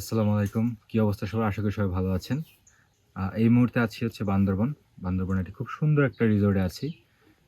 আসসালামু আলাইকুম। কি অবস্থা সবার? আশা করি সবাই ভালো আছেন। এই মুহূর্তে আছি হচ্ছে বান্দরবন। বান্দরবনে একটি খুব সুন্দর একটা রিসোর্টে আছি।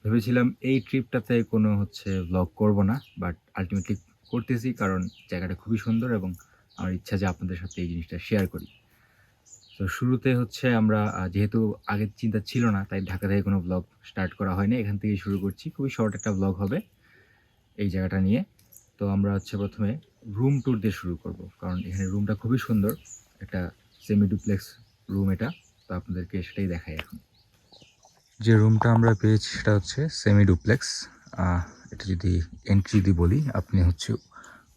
ভেবেছিলাম এই ট্রিপটাতে কোনো হচ্ছে ভ্লগ করব না। বাট আল্টিমেটলি করতেছি কারণ জায়গাটা খুবই সুন্দর এবং আমার ইচ্ছা যে আপনাদের সাথে এই জিনিসটা শেয়ার করি। তো শুরুতে হচ্ছে আমরা যেহেতু আগের চিন্তা ছিল না তাই ঢাকা থেকে কোনো ভ্লগ স্টার্ট করা হয়নি। এখান থেকেই শুরু করছি। খুবই শর্ট একটা ভ্লগ হবে এই জায়গাটা নিয়ে। তো আমরা হচ্ছে ১ম এ রুম ট্যুর দিয়ে শুরু করব। কারণ এখানে রুমটা খুবই সুন্দর। একটা সেমি ডুপ্লেক্স রুম এটা। তো আপনাদেরকে সেটাই দেখাই এখন। যে রুমটা আমরা পেয়েছি সেটা হচ্ছে সেমি ডুপ্লেক্স। এটা যদি এন্ট্রি দিয়ে বলি, আপনি হচ্ছে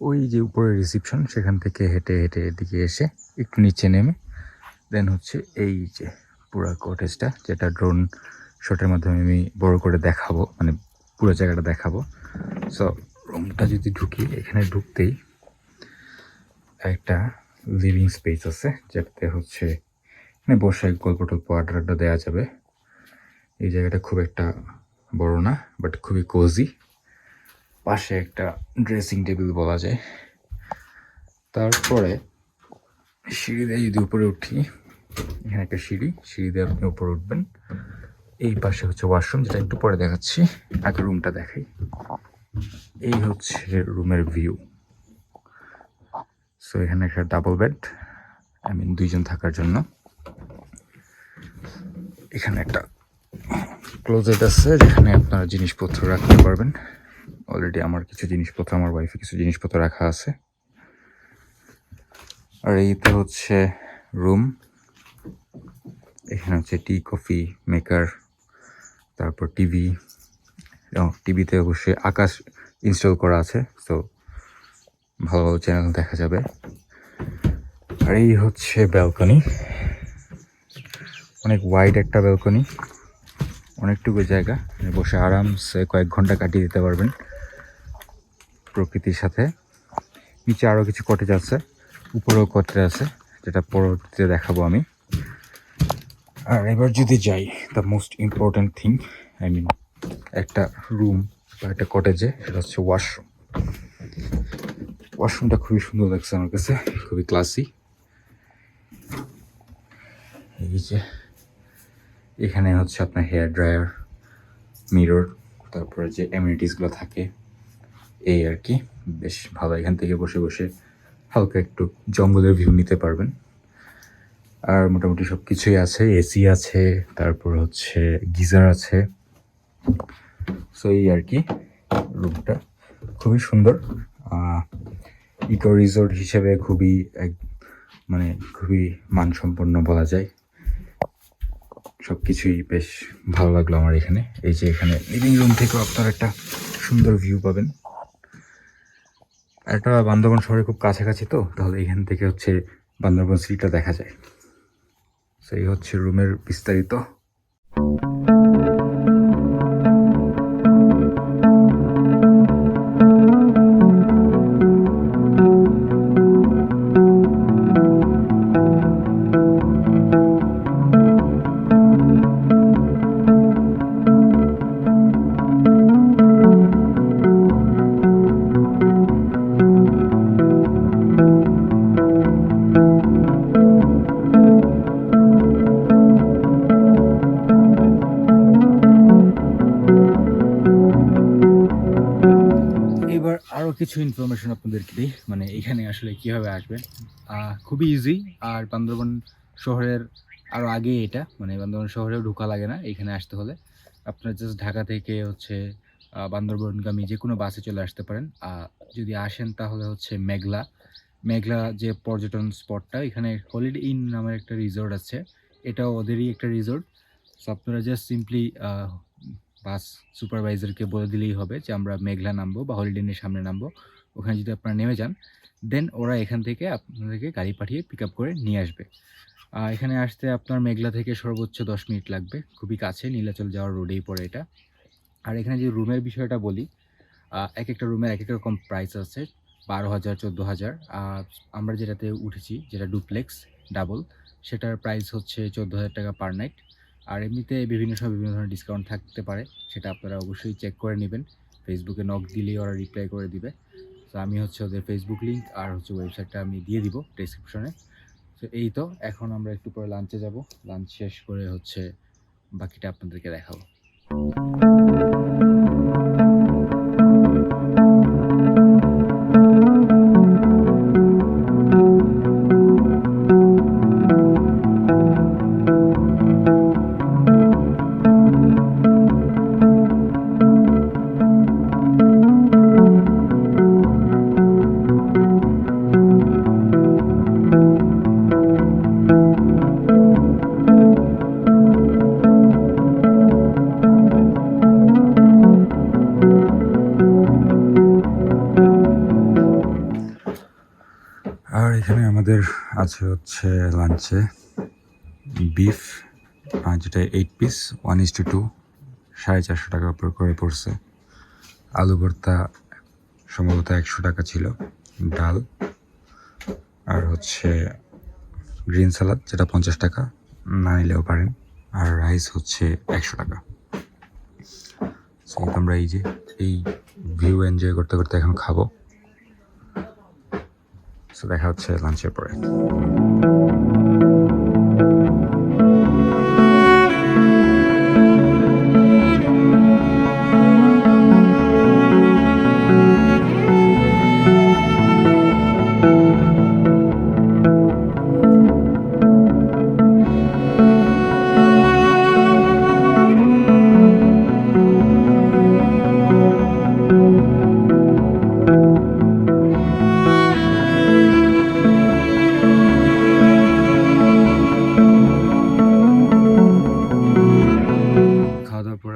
ওই যে উপরে রিসেপশন সেখান থেকে হেঁটে, হেঁটে এদিকে এসে একটু নিচে নেমে দেন হচ্ছে এই যে পুরা কটেজটা যেটা ড্রোন শটের মাধ্যমে আমি বড় করে দেখাবো, মানে পুরো জায়গাটা দেখাবো। সো রুমটা যদি ঢুকি, এখানে ঢুকতেই একটা লিভিং স্পেস আছে যেটাতে হচ্ছে মানে বসে গল্প টল্প আড্ডা আড্ডা দেওয়া যাবে। এই জায়গাটা খুব একটা বড় না, বাট খুবই কোজি। পাশে একটা ড্রেসিং টেবিল বলা যায়। তারপরে সিঁড়ি দিয়ে যদি উপরে উঠি, এখানে একটা সিঁড়ি দিয়ে আপনি উপরে উঠবেন। এই পাশে হচ্ছে ওয়াশরুম, যেটা একটু পরে দেখাচ্ছি। আগে রুমটা দেখাই। এই হচ্ছে রুমের ভিউ। সো এখানে একটা ডাবল বেড, দুইজন থাকার জন্য। এখানে একটা ক্লোজেট আছে যেখানে আপনারা জিনিসপত্র রাখতে পারবেন। অলরেডি আমার কিছু জিনিসপত্র, আমার ওয়াইফে কিছু জিনিসপত্র রাখা আছে। আর এইটা হচ্ছে রুম। এখানে হচ্ছে টি কফি মেকার, তারপর টিভি। টিভিতে অবশ্যই আকাশ ইনস্টল করা আছে, তো ভালো ভালো চ্যানেল দেখা যাবে। আর এই হচ্ছে ব্যালকনি, অনেক ওয়াইড একটা ব্যালকনি, অনেকটুকু জায়গা, বসে আরামসে কয়েক ঘন্টা কাটিয়ে দিতে পারবেন প্রকৃতির সাথে। নিচে আরও কিছু কটেজ আছে, উপরেও কটেজ আছে, যেটা পরবর্তীতে দেখাবো আমি। আর এবার যদি যাই দ্য মোস্ট ইম্পর্ট্যান্ট থিং, একটা রুম বা একটা কটেজে, সেটা হচ্ছে ওয়াশরুম। ওয়াশরুমটা খুবই সুন্দর লাগছে আমার কাছে, খুবই ক্লাসি। এই যে এখানে হচ্ছে আপনার হেয়ার ড্রায়ার, মিরর, তারপরে যে অ্যামিনিটিসগুলো থাকে এই আর কি। বেশ ভালো, এখান থেকে বসে বসে হালকা একটু জঙ্গলের ভিউ নিতে পারবেন। আর মোটামুটি সব কিছুই আছে, এসি আছে, তারপর হচ্ছে গিজার আছে। সো এই আর কি, রুমটা খুবই সুন্দর। ইকো রিসোর্ট হিসেবে খুবই খুবই মানসম্পন্ন বলা যায়। সব কিছুই বেশ ভালো লাগলো আমার এখানে। এই যে এখানে লিভিং রুম থেকেও আপনার একটা সুন্দর ভিউ পাবেন। একটা বান্দরবান শহরে খুব কাছাকাছি, তো তাহলে এখান থেকে হচ্ছে বান্দরবান সিটিটা দেখা যায়। সেই হচ্ছে রুমের বিস্তারিত। এবার আরও কিছু ইনফরমেশন আপনাদেরকে দিই, মানে এখানে আসলে কীভাবে আসবেন। খুবই ইজি। আর বান্দরবান শহরের আরও আগে এটা, মানে বান্দরবান শহরেও ঢোকা লাগে না এখানে আসতে হলে। আপনার জাস্ট ঢাকা থেকে হচ্ছে বান্দরবানগামী যে কোনো বাসে চলে আসতে পারেন। যদি আসেন তাহলে হচ্ছে মেঘলা যে পর্যটন স্পটটা, এখানে হলিডে ইন নামের একটা রিসোর্ট আছে, এটাও ওদেরই একটা রিসোর্ট। সো আপনারা জাস্ট সিম্পলি বাস সুপারভাইজারকে বলে দিলেই হবে যে আমরা মেঘলা নামবো বা হলিডে ইনের সামনে নামবো। ওখানে যদি আপনারা নেমে যান, দেন ওরা এখান থেকে আপনাদেরকে গাড়ি পাঠিয়ে পিক আপ করে নিয়ে আসবে। এখানে আসতে আপনার মেঘলা থেকে সর্বোচ্চ ১০ মিনিট লাগবে, খুবই কাছে, নীলাচল যাওয়ার রোডেই পড়ে এটা। আর এখানে যে রুমের বিষয়টা বলি, এক একটা রুমের এক এক রকম প্রাইস আছে, ১২,০০০, ১৪,০০০। আমরা যেটাতে উঠেছি, যেটা ডুপ্লেক্স ডাবল, সেটার প্রাইস হচ্ছে ১৪,০০০ টাকা পার নাইট। আর এমনিতে বিভিন্ন সময় বিভিন্ন ধরনের ডিসকাউন্ট থাকতে পারে, সেটা আপনারা অবশ্যই চেক করে নেবেন। ফেসবুকে নক দিলেই ওরা রিপ্লাই করে দিবে। তো তো আমি হচ্ছে ওদের ফেসবুক লিঙ্ক আর হচ্ছে ওয়েবসাইটটা আমি দিয়ে দিব ডেসক্রিপশনে। তো এই তো এখন আমরা একটু পরে লাঞ্চে যাব। লাঞ্চ শেষ করে হচ্ছে বাকিটা আপনাদেরকে দেখাবো। আর এখানে আমাদের আছে হচ্ছে লাঞ্চে বিফ, যেটা 8 পিস 1:2, 450 টাকার উপর করে পড়ছে। আলু ভর্তা সম্ভবত 100 টাকা ছিল, ডাল আর হচ্ছে গ্রিন সালাদ যেটা 50 টাকা, না নিলেও পারেন, আর রাইস হচ্ছে 100 টাকা। আমরা এই যে এই ভিউ এনজয় করতে করতে এখন খাবো। দেখা হচ্ছে লাঞ্চের পরে।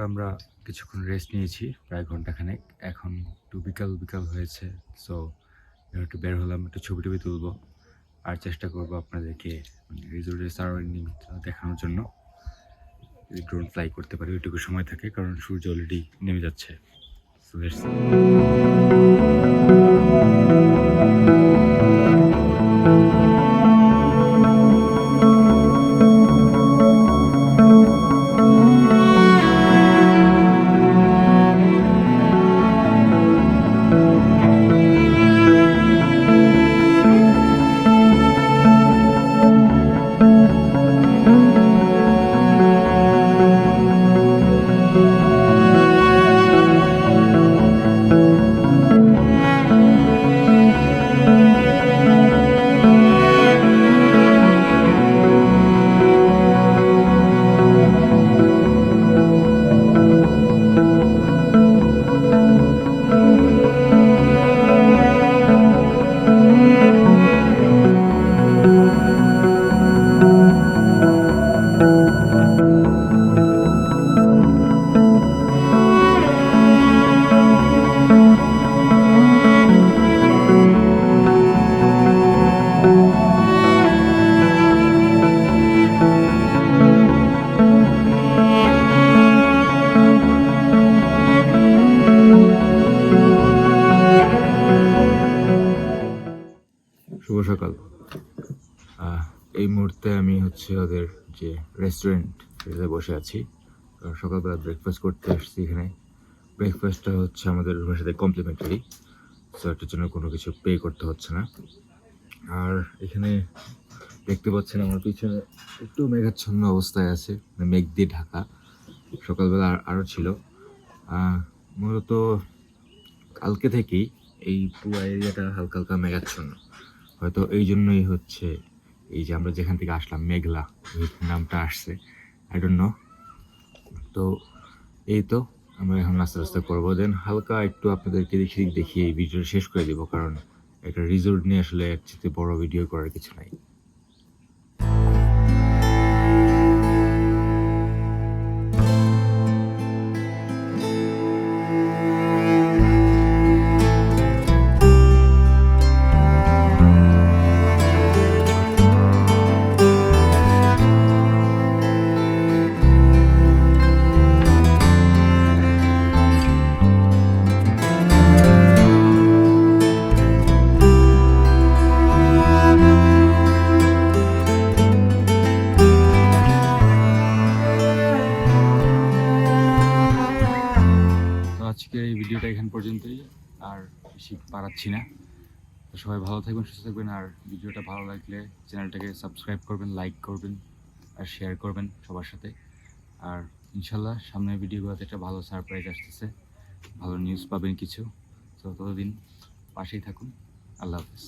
আমরা কিছুক্ষণ রেস্ট নিয়েছি, প্রায় ঘন্টাখানেক। এখন একটু বিকাল বিকাল হয়েছে, সো একটু বের হলাম, একটু ছবি টবি তুলবো আর চেষ্টা করবো আপনাদেরকে রিসোর্টের সারাউন্ডিং দেখানোর জন্য। যদি ড্রোন ফ্লাই করতে পারি ওইটুকু সময় থাকে, কারণ সূর্য অলরেডি নেমে যাচ্ছে। So let's see. শুভ সকাল। এই মুহূর্তে আমি হচ্ছে ওদের যে রেস্টুরেন্ট সেটাতে বসে আছি, কারণ সকালবেলা ব্রেকফাস্ট করতে আসছি এখানে। ব্রেকফাস্টটা হচ্ছে আমাদের রুমের সাথে কমপ্লিমেন্টারি, সো এটার জন্য কোনো কিছু পে করতে হচ্ছে না। আর এখানে দেখতে পাচ্ছেন আমার পিছনে একটু মেঘাচ্ছন্ন অবস্থায় আছে, মেঘ দিয়ে ঢাকা। সকালবেলা আরও ছিল। মূলত কালকে থেকেই এই পুরো এরিয়াটা হালকা হালকা মেঘাচ্ছন্ন, হয়তো এই জন্যই হচ্ছে এই যে আমরা যেখান থেকে আসলাম মেঘলা নামটা আসছে, আই ডোন্ট নো। তো এই তো আমরা এখন আস্তে আস্তে করবো, দেন হালকা একটু আপনাদেরকে দেখিয়ে এই ভিডিওটা শেষ করে দিব, কারণ একটা রিসোর্ট নিয়ে আসলে এর চেয়ে বড় ভিডিও করার কিছু নাই। পারাচ্ছি না। তো সবাই ভালো থাকবেন, সুস্থ থাকবেন। আর ভিডিওটা ভালো লাগলে চ্যানেলটাকে সাবস্ক্রাইব করবেন, লাইক করবেন আর শেয়ার করবেন সবার সাথে। আর ইনশাল্লাহ সামনের ভিডিওগুলোতে একটা ভালো সারপ্রাইজ আসতেছে, ভালো নিউজ পাবেন কিছু। তো ততদিন পাশেই থাকুন। আল্লাহ হাফেজ।